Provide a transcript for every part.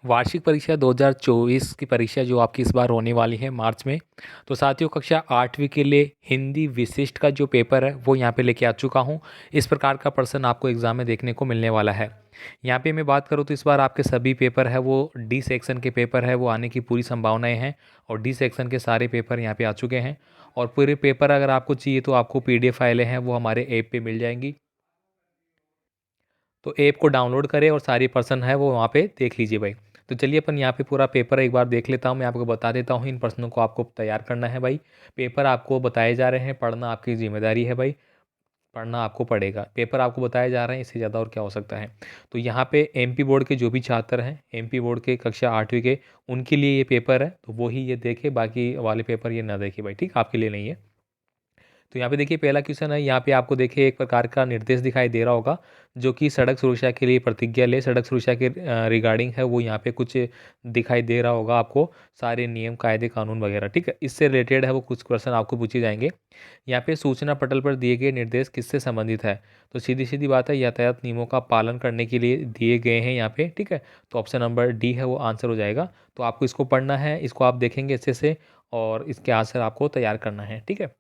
वार्षिक परीक्षा 2024 की परीक्षा जो आपकी इस बार होने वाली है मार्च में। तो साथियों, कक्षा 8वीं के लिए हिंदी विशिष्ट का जो पेपर है वो यहाँ पे लेके आ चुका हूँ। इस प्रकार का प्रश्न आपको एग्ज़ाम में देखने को मिलने वाला है। यहाँ पे मैं बात करूँ तो इस बार आपके सभी पेपर है वो डी सेक्शन के पेपर है वो आने की पूरी संभावनाएं हैं, और डी सेक्शन के सारे पेपर यहाँ पे आ चुके हैं। और पूरे पेपर अगर आपको चाहिए तो आपको PDF फाइलें हैं वो हमारे ऐप पे मिल जाएंगी। तो ऐप को डाउनलोड करें और सारी पर्सन है वो वहाँ पे देख लीजिए भाई। तो चलिए अपन यहाँ पे पूरा पेपर एक बार देख लेता हूँ। मैं आपको बता देता हूँ इन प्रश्नों को आपको तैयार करना है भाई। पेपर आपको बताए जा रहे हैं, पढ़ना आपकी जिम्मेदारी है भाई। पढ़ना आपको पड़ेगा, पेपर आपको बताए जा रहे हैं, इससे ज़्यादा और क्या हो सकता है। तो यहाँ पे MP बोर्ड के जो भी छात्र हैं, MP बोर्ड के कक्षा 8वीं के, उनके लिए ये पेपर है तो वो ही ये देखे, बाकी वाले पेपर ये ना देखे भाई, ठीक, आपके लिए नहीं है। तो यहाँ पे देखिए पहला क्वेश्चन है, यहाँ पे आपको देखिए एक प्रकार का निर्देश दिखाई दे रहा होगा जो कि सड़क सुरक्षा के लिए प्रतिज्ञा ले, सड़क सुरक्षा के रिगार्डिंग है वो यहाँ पे कुछ दिखाई दे रहा होगा आपको, सारे नियम कायदे कानून वगैरह, ठीक है, इससे रिलेटेड है वो कुछ क्वेश्चन आपको पूछे जाएंगे। यहाँ पे सूचना पटल पर दिए गए निर्देश किससे संबंधित है? तो सीधी सीधी बात है, यातायात नियमों का पालन करने के लिए दिए गए हैं यहाँ पे, ठीक है। तो ऑप्शन नंबर डी है वो आंसर हो जाएगा। तो आपको इसको पढ़ना है, इसको आप देखेंगे अच्छे से और इसके आंसर आपको तैयार करना है, ठीक है।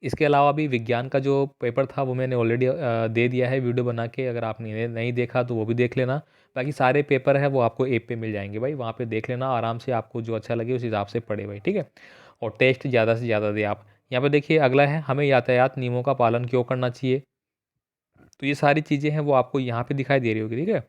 इसके अलावा भी विज्ञान का जो पेपर था वो मैंने ऑलरेडी दे दिया है वीडियो बना के, अगर आपने नहीं देखा तो वो भी देख लेना। बाकी सारे पेपर है वो आपको ऐप पे मिल जाएंगे भाई, वहाँ पे देख लेना आराम से, आपको जो अच्छा लगे उस हिसाब से पढ़े भाई, ठीक है। और टेस्ट ज़्यादा से ज़्यादा दे आप। यहाँ पे देखिए अगला है, हमें यातायात नियमों का पालन क्यों करना चाहिए? तो ये सारी चीज़ें हैं वो आपको यहाँ पे दिखाई दे रही होगी, ठीक है।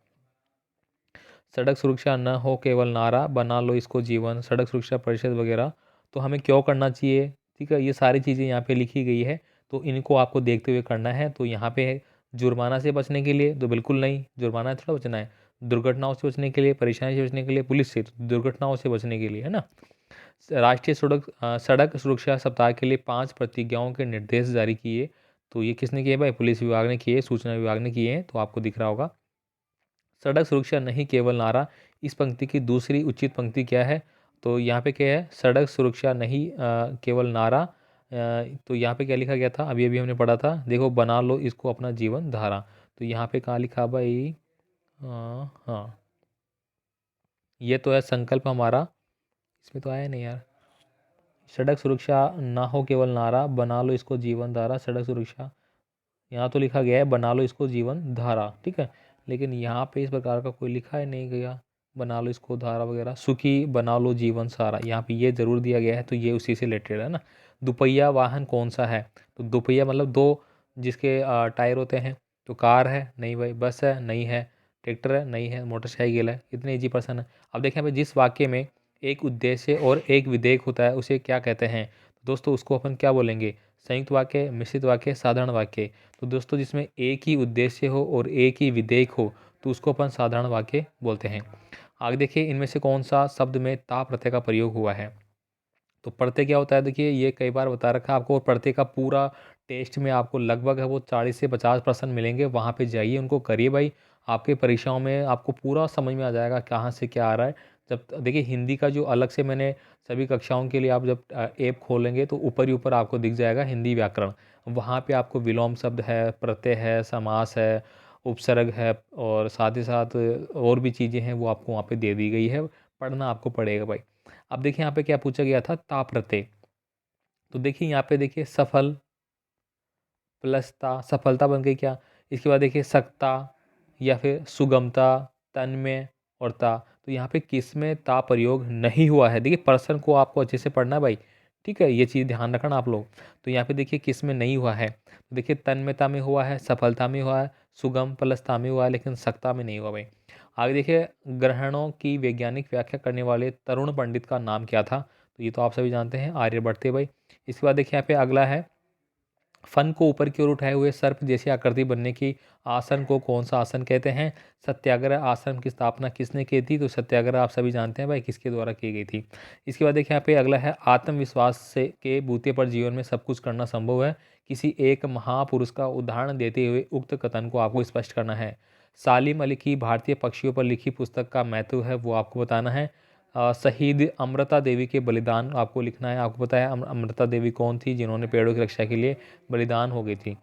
सड़क सुरक्षा न हो केवल नारा, बना लो इसको जीवन, सड़क सुरक्षा परिषद वगैरह, तो हमें क्यों करना चाहिए, ठीक है, ये सारी चीज़ें यहाँ पे लिखी गई है। तो इनको आपको देखते हुए करना है। तो यहाँ पे है जुर्माना से बचने के लिए, तो बिल्कुल नहीं, जुर्माना से थोड़ा बचना है। दुर्घटनाओं से बचने के लिए, परेशानी से बचने के लिए, पुलिस से, तो दुर्घटनाओं से बचने के लिए, है ना। राष्ट्रीय सड़क सुरक्षा सप्ताह के लिए 5 प्रतिज्ञाओं के निर्देश जारी किए। तो ये किसने किए भाई? पुलिस विभाग ने किए, सूचना विभाग ने किए हैं, तो आपको दिख रहा होगा। सड़क सुरक्षा नहीं केवल नारा, इस पंक्ति की दूसरी उचित पंक्ति क्या है? तो यहाँ पे क्या है, सड़क सुरक्षा नहीं केवल नारा, तो यहाँ पे क्या लिखा गया था, अभी अभी हमने पढ़ा था, देखो, बना लो इसको अपना जीवन धारा। तो यहाँ पे कहाँ लिखा भाई? हाँ, ये तो है संकल्प हमारा, इसमें तो आया नहीं यार। सड़क सुरक्षा ना हो केवल नारा, बना लो इसको जीवन धारा, सड़क सुरक्षा, यहाँ तो लिखा गया है बना लो इसको जीवन धारा, ठीक है। लेकिन यहाँ पे इस प्रकार का कोई लिखा ही नहीं गया, बना लो इसको धारा वगैरह, सुखी बना लो जीवन सारा, यहाँ पे ये जरूर दिया गया है, तो ये उसी से रिलेटेड है ना। दुपहिया वाहन कौन सा है? तो दुपहिया मतलब दो जिसके टायर होते हैं। तो कार है? नहीं भाई। बस है? नहीं है। ट्रैक्टर है? नहीं है। मोटरसाइकिल है? इतने इजी पर्सन है। अब देखें भाई, जिस वाक्य में एक उद्देश्य और एक विधेयक होता है उसे क्या कहते हैं? दोस्तों उसको अपन क्या बोलेंगे? संयुक्त वाक्य, मिश्रित वाक्य, साधारण वाक्य। तो दोस्तों जिसमें एक ही उद्देश्य हो और एक ही विधेयक हो तो उसको अपन साधारण वाक्य बोलते हैं। आगे देखिए, इनमें से कौन सा शब्द में ता प्रत्यय का प्रयोग हुआ है? तो प्रत्यय क्या होता है, देखिए ये कई बार बता रखा है आपको, और प्रत्यय का पूरा टेस्ट में आपको लगभग है वो 40 से 50% मिलेंगे, वहाँ पे जाइए उनको करिए भाई। आपके परीक्षाओं में आपको पूरा समझ में आ जाएगा कहाँ से क्या आ रहा है। जब देखिए हिंदी का जो अलग से मैंने सभी कक्षाओं के लिए, आप जब ऐप खोलेंगे तो ऊपर ही ऊपर आपको दिख जाएगा हिंदी व्याकरण। वहाँ पे आपको विलोम शब्द है, प्रत्यय है, समास है, उपसर्ग है, और साथ ही साथ और भी चीज़ें हैं वो आपको वहाँ पे दे दी गई है। पढ़ना आपको पड़ेगा भाई। अब देखिए यहाँ पे क्या पूछा गया था, ता प्रत्यय। तो देखिए यहाँ पे देखिए सफल प्लस ता, सफलता बन गई क्या। इसके बाद देखिए सकता या फिर सुगमता, तन्मय और ता। तो यहाँ पे किस में ता प्रयोग नहीं हुआ है? देखिए प्रश्न को आपको अच्छे से पढ़ना है भाई, ठीक है, ये चीज़ ध्यान रखना आप लोग। तो यहाँ पे देखिए किस में नहीं हुआ है, तो देखिए तन्मयता में हुआ है, सफलता में हुआ है, सुगम प्लस ता में हुआ है, लेकिन सकता में नहीं हुआ भाई। आगे देखिए, ग्रहणों की वैज्ञानिक व्याख्या करने वाले तरुण पंडित का नाम क्या था? तो ये तो आप सभी जानते हैं, आर्यभट्ट थे भाई। इसके बाद देखिए यहाँ पे अगला है, फन को ऊपर की ओर उठाए हुए सर्प जैसी आकृति बनने की आसन को कौन सा आसन कहते हैं? सत्याग्रह आश्रम की स्थापना किसने की थी? तो सत्याग्रह आप सभी जानते हैं भाई किसके द्वारा की गई थी। इसके बाद देखिए यहाँ पे अगला है, आत्मविश्वास से के बूते पर जीवन में सब कुछ करना संभव है, किसी एक महापुरुष का उदाहरण देते हुए उक्त कथन को आपको स्पष्ट करना है। सालिम अली की भारतीय पक्षियों पर लिखी पुस्तक का महत्व है वो आपको बताना है। शहीद अमृता देवी के बलिदान आपको लिखना है। आपको पता है अमृता देवी कौन थी जिन्होंने पेड़ों की रक्षा के लिए बलिदान हो गई थी।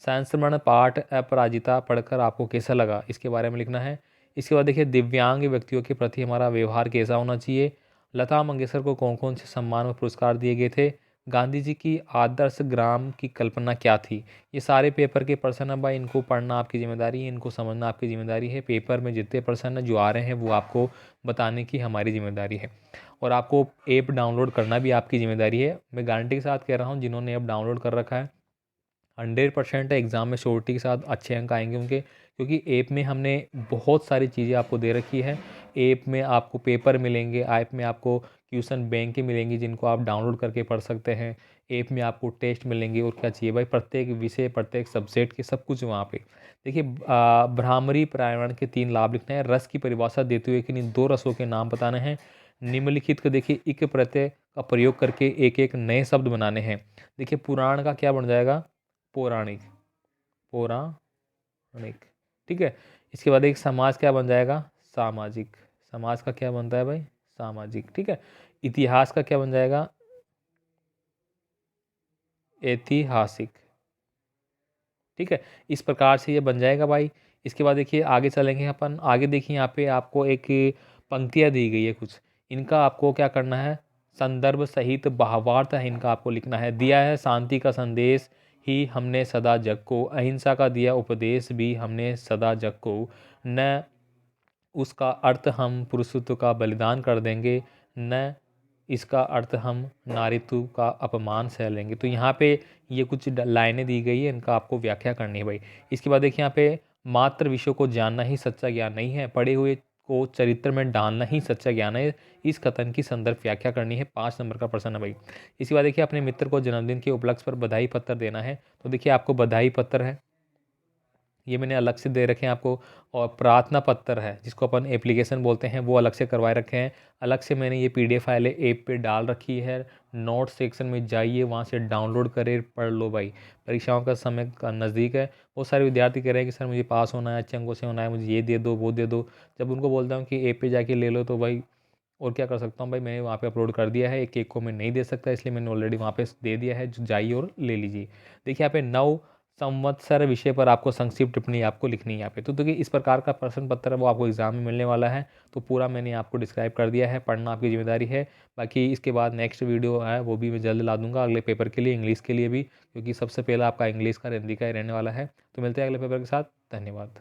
संस्मरण पाठ अपराजिता पढ़कर आपको कैसा लगा, इसके बारे में लिखना है। इसके बाद देखिए दिव्यांग व्यक्तियों के प्रति हमारा व्यवहार कैसा होना चाहिए। लता मंगेशकर को कौन कौन से सम्मान और पुरस्कार दिए गए थे। गांधी जी की आदर्श ग्राम की कल्पना क्या थी। ये सारे पेपर के प्रश्न है भाई, इनको पढ़ना आपकी जिम्मेदारी है, इनको समझना आपकी जिम्मेदारी है। पेपर में जितने प्रश्न जो आ रहे हैं वो आपको बताने की हमारी जिम्मेदारी है, और आपको ऐप डाउनलोड करना भी आपकी जिम्मेदारी है। मैं गारंटी के साथ कह रहा हूँ जिन्होंने ऐप डाउनलोड कर रखा है 100% एग्ज़ाम में श्योरिटी के साथ अच्छे अंक आएंगे उनके, क्योंकि ऐप में हमने बहुत सारी चीज़ें आपको दे रखी है। ऐप में आपको पेपर मिलेंगे, ऐप में आपको क्वेश्चन बैंक के मिलेंगी जिनको आप डाउनलोड करके पढ़ सकते हैं। ऐप में आपको टेस्ट मिलेंगे, और क्या चाहिए भाई, प्रत्येक विषय प्रत्येक सब्जेक्ट के सब कुछ वहाँ पे। देखिए भ्रामरी प्रायण के 3 लाभ लिखना है। रस की परिभाषा देते हुए कि इन 2 रसों के नाम बताने हैं। निम्नलिखित को देखिए इक प्रत्यय का प्रयोग करके एक एक नए शब्द बनाने हैं। देखिए पुराण का क्या बन जाएगा, पौराणिक, पौराणिक, ठीक है। इसके बाद एक समाज क्या बन जाएगा, सामाजिक, समाज का क्या बनता है भाई, सामाजिक, ठीक है। इतिहास का क्या बन जाएगा, ऐतिहासिक, ठीक है। इस प्रकार से ये बन जाएगा भाई। इसके बाद देखिए आगे चलेंगे अपन, आगे देखिए यहाँ पे आपको एक पंक्तियाँ दी गई है कुछ, इनका आपको क्या करना है, संदर्भ सहित भावार्थ है इनका आपको लिखना है। दिया है शांति का संदेश ही हमने सदा जग को, अहिंसा का दिया उपदेश भी हमने सदा जग को, न उसका अर्थ हम पुरुषत्व का बलिदान कर देंगे, न इसका अर्थ हम नारीत्व का अपमान सह लेंगे। तो यहाँ पे ये कुछ लाइनें दी गई है, इनका आपको व्याख्या करनी है भाई। इसके बाद देखिए यहाँ पे मात्र विषयों को जानना ही सच्चा ज्ञान नहीं है, पढ़े हुए को चरित्र में डालना ही सच्चा ज्ञान है। इस कथन की संदर्भ व्याख्या करनी है। 5 नंबर का प्रश्न है भाई। इसके बाद देखिए अपने मित्र को जन्मदिन के उपलक्ष्य पर बधाई पत्र देना है। तो देखिए आपको बधाई पत्र है, ये मैंने अलग से दे रखे हैं आपको, और प्रार्थना पत्र है जिसको अपन एप्लीकेशन बोलते हैं वो अलग से करवाए रखे हैं। अलग से मैंने ये पीडीएफ फाइल ऐप पे डाल रखी है। नोट सेक्शन में जाइए, वहाँ से डाउनलोड करें, पढ़ लो भाई। परीक्षाओं का समय नज़दीक है। बहुत सारे विद्यार्थी कह रहे हैं कि सर मुझे पास होना है, अच्छे अंकों से होना है, मुझे ये दे दो वो दे दो। जब उनको बोलता हूँ कि ऐप पे जाके ले लो, तो भाई और क्या कर सकता हूँ भाई, मैंने वहाँ पे अपलोड कर दिया है। एक एक को मैं नहीं दे सकता, इसलिए मैंने ऑलरेडी वहाँ पे दे दिया है, जो जाइए और ले लीजिए। देखिए यहाँ पे 9 संवत्सर विषय पर आपको संक्षिप्त टिप्पणी आपको लिखनी है यहाँ पे। तो देखिए इस प्रकार का प्रश्न पत्र है वो आपको एग्जाम में मिलने वाला है। तो पूरा मैंने आपको डिस्क्राइब कर दिया है, पढ़ना आपकी जिम्मेदारी है। बाकी इसके बाद नेक्स्ट वीडियो है वो भी मैं जल्द ला दूंगा अगले पेपर के लिए, इंग्लिश के लिए भी, क्योंकि सबसे पहला आपका इंग्लिश का हिंदी का ही रहने वाला है। तो मिलते हैं अगले पेपर के साथ, धन्यवाद।